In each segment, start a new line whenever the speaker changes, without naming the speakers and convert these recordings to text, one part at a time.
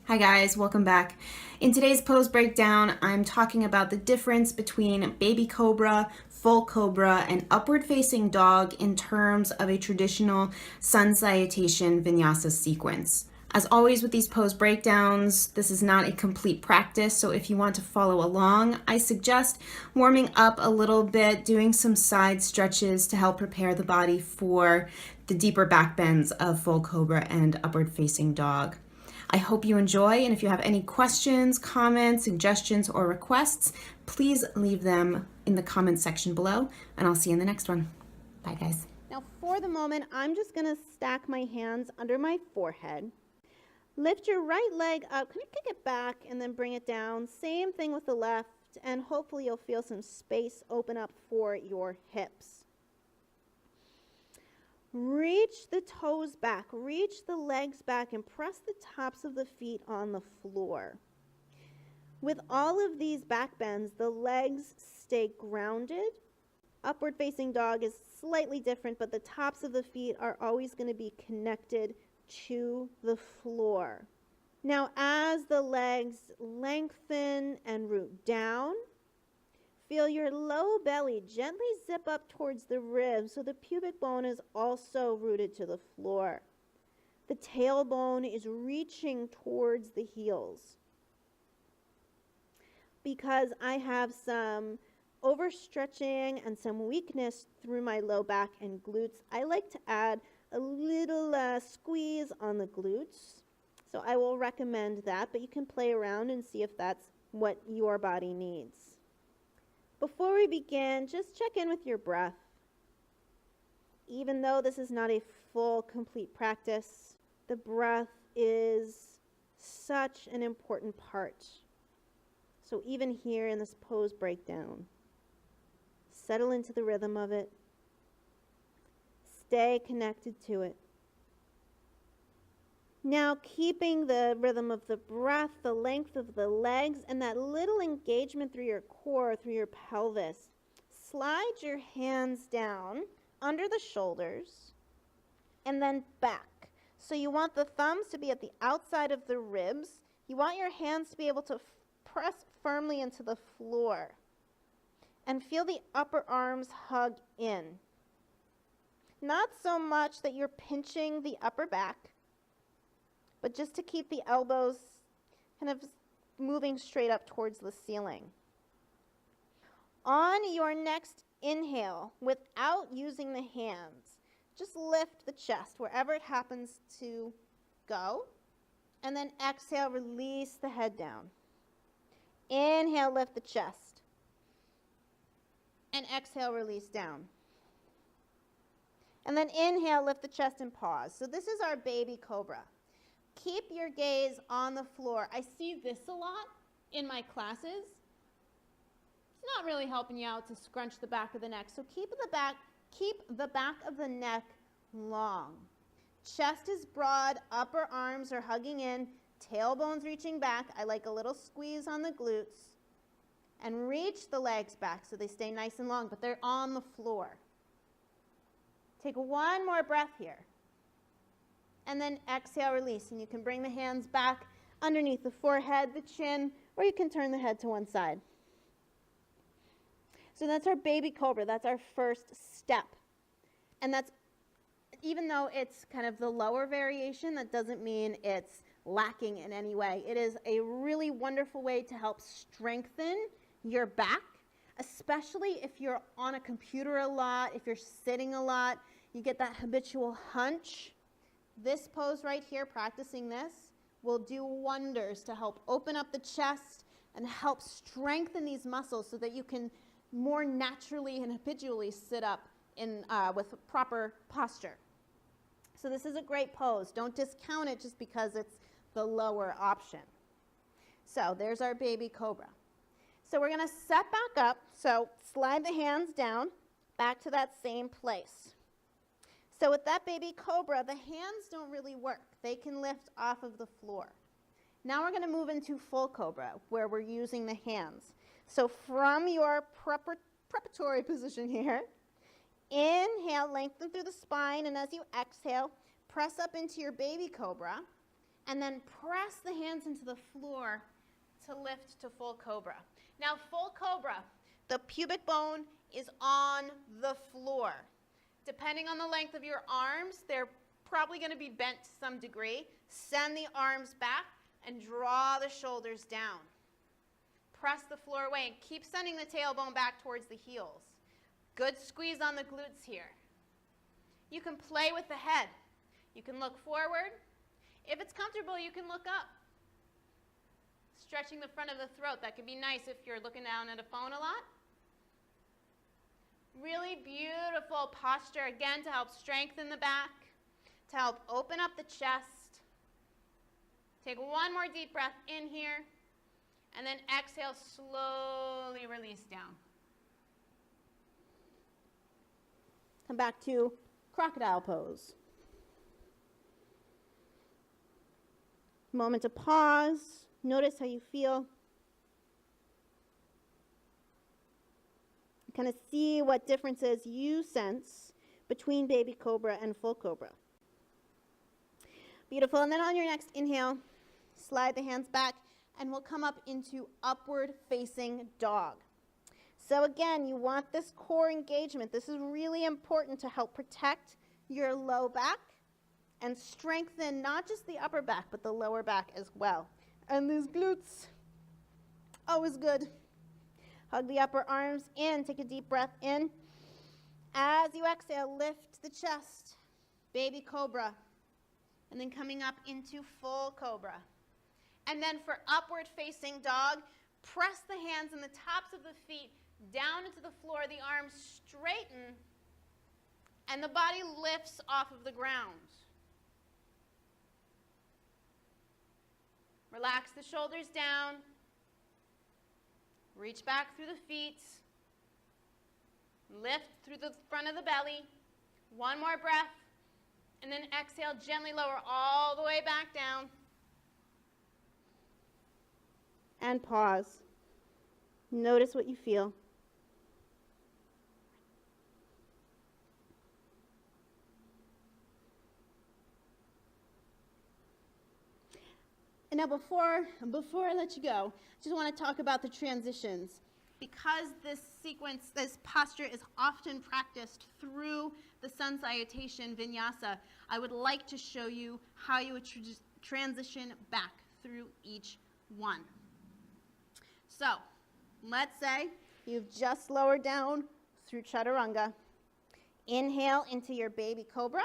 Hi guys, welcome back. In today's pose breakdown, I'm talking about the difference between baby cobra, full cobra, and upward facing dog in terms of a traditional sun salutation vinyasa sequence. As always with these pose breakdowns, this is not a complete practice, so if you want to follow along, I suggest warming up a little bit, doing some side stretches to help prepare the body for the deeper back bends of full cobra and upward facing dog. I hope you enjoy, and if you have any questions, comments, suggestions, or requests, please leave them in the comments section below, and I'll see you in the next one. Bye, guys.
Now, for the moment, I'm just going to stack my hands under my forehead. Lift your right leg up, kind of kick it back, and then bring it down. Same thing with the left, and hopefully you'll feel some space open up for your hips. Reach the toes back, reach the legs back, and press the tops of the feet on the floor. With all of these back bends, the legs stay grounded. Upward facing dog is slightly different, but the tops of the feet are always going to be connected to the floor. Now, as the legs lengthen and root down, feel your low belly gently zip up towards the ribs so the pubic bone is also rooted to the floor. The tailbone is reaching towards the heels. Because I have some overstretching and some weakness through my low back and glutes, I like to add a little squeeze on the glutes. So I will recommend that, but you can play around and see if that's what your body needs. Before we begin, just check in with your breath. Even though this is not a full, complete practice, the breath is such an important part. So even here in this pose breakdown, settle into the rhythm of it. Stay connected to it. Now, keeping the rhythm of the breath, the length of the legs, and that little engagement through your core, through your pelvis, slide your hands down under the shoulders and then back. So you want the thumbs to be at the outside of the ribs. You want your hands to be able to press firmly into the floor and feel the upper arms hug in. Not so much that you're pinching the upper back, but just to keep the elbows kind of moving straight up towards the ceiling. On your next inhale, without using the hands, just lift the chest wherever it happens to go, and then exhale, release the head down. Inhale, lift the chest, and exhale, release down. And then inhale, lift the chest and pause. So this is our baby cobra. Keep your gaze on the floor. I see this a lot in my classes. It's not really helping you out to scrunch the back of the neck. So keep the back of the neck long. Chest is broad, upper arms are hugging in, tailbone's reaching back. I like a little squeeze on the glutes. And reach the legs back so they stay nice and long, but they're on the floor. Take one more breath here. And then exhale, release. And you can bring the hands back underneath the forehead, the chin, or you can turn the head to one side. So that's our baby cobra. That's our first step. And that's, even though it's kind of the lower variation, that doesn't mean it's lacking in any way. It is a really wonderful way to help strengthen your back, especially if you're on a computer a lot, if you're sitting a lot, you get that habitual hunch. This pose right here, practicing this, will do wonders to help open up the chest and help strengthen these muscles so that you can more naturally and habitually sit up with proper posture. So this is a great pose. Don't discount it just because it's the lower option. So there's our baby cobra. So we're going to set back up. So slide the hands down back to that same place. So with that baby cobra, the hands don't really work. They can lift off of the floor. Now we're going to move into full cobra, where we're using the hands. So from your preparatory position here, inhale, lengthen through the spine, and as you exhale, press up into your baby cobra, and then press the hands into the floor to lift to full cobra. Now, full cobra, the pubic bone is on the floor. Depending on the length of your arms, they're probably going to be bent to some degree. Send the arms back and draw the shoulders down. Press the floor away and keep sending the tailbone back towards the heels. Good squeeze on the glutes here. You can play with the head. You can look forward. If it's comfortable, you can look up. Stretching the front of the throat. That can be nice if you're looking down at a phone a lot. Really beautiful posture, again, to help strengthen the back, to help open up the chest. Take one more deep breath in here, and then exhale, slowly release down. Come back to crocodile pose. Moment to pause. Notice how you feel. Kind of see what differences you sense between baby cobra and full cobra. Beautiful. And then on your next inhale, slide the hands back, and we'll come up into upward facing dog. So again, you want this core engagement. This is really important to help protect your low back and strengthen not just the upper back, but the lower back as well. And these glutes, always good. Hug the upper arms in. Take a deep breath in. As you exhale, lift the chest. Baby cobra. And then coming up into full cobra. And then for upward facing dog, press the hands and the tops of the feet down into the floor. The arms straighten. And the body lifts off of the ground. Relax the shoulders down. Reach back through the feet. Lift through the front of the belly. One more breath. And then exhale, gently lower all the way back down. And pause. Notice what you feel. And now before I let you go, I just want to talk about the transitions. Because this sequence, this posture is often practiced through the Sun Salutation Vinyasa, I would like to show you how you would transition back through each one. So, let's say you've just lowered down through Chaturanga. Inhale into your baby cobra.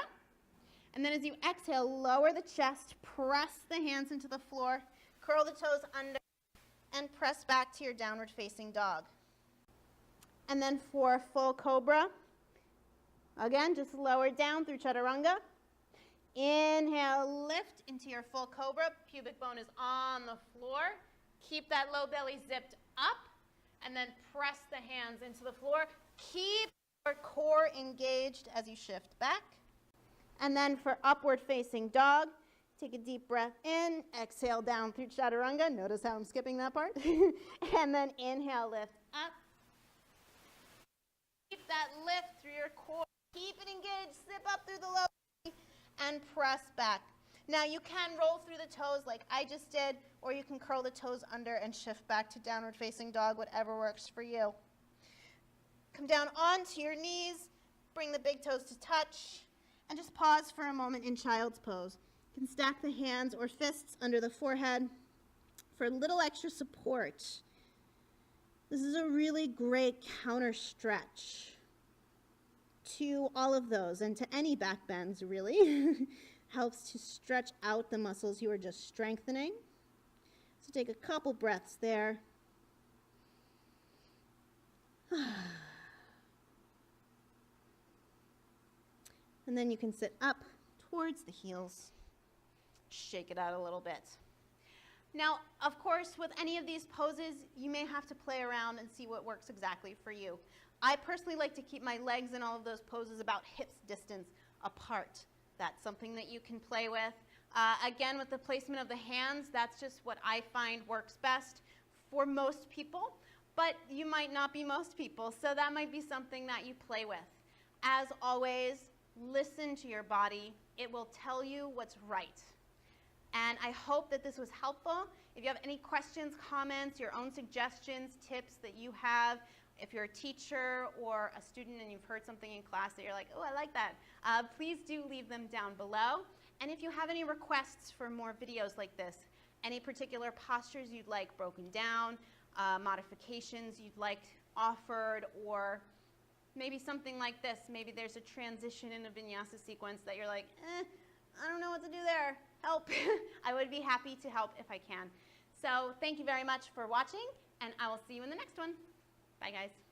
And then as you exhale, lower the chest, press the hands into the floor, curl the toes under, and press back to your downward facing dog. And then for full cobra, again, just lower down through Chaturanga. Inhale, lift into your full cobra. Pubic bone is on the floor. Keep that low belly zipped up, and then press the hands into the floor. Keep your core engaged as you shift back. And then for upward facing dog, take a deep breath in, exhale down through Chaturanga. Notice how I'm skipping that part. And then inhale, lift up. Keep that lift through your core. Keep it engaged, zip up through the low belly, and press back. Now you can roll through the toes like I just did, or you can curl the toes under and shift back to downward facing dog, whatever works for you. Come down onto your knees, bring the big toes to touch, and just pause for a moment in child's pose. You can stack the hands or fists under the forehead for a little extra support. This is a really great counter stretch to all of those and to any back bends, really. Helps to stretch out the muscles you are just strengthening. So take a couple breaths there. And then you can sit up towards the heels. Shake it out a little bit. Now, of course, with any of these poses, you may have to play around and see what works exactly for you. I personally like to keep my legs in all of those poses about hips distance apart. That's something that you can play with. Again, with the placement of the hands, that's just what I find works best for most people, but you might not be most people, so that might be something that you play with. As always, listen to your body. It will tell you what's right. And I hope that this was helpful. If you have any questions, comments, your own suggestions, tips that you have, if you're a teacher or a student and you've heard something in class that you're like, oh, I like that, please do leave them down below. And if you have any requests for more videos like this, any particular postures you'd like broken down, modifications you'd like offered, or maybe something like this. Maybe there's a transition in a vinyasa sequence that you're like, I don't know what to do there. Help. I would be happy to help if I can. So thank you very much for watching, and I will see you in the next one. Bye, guys.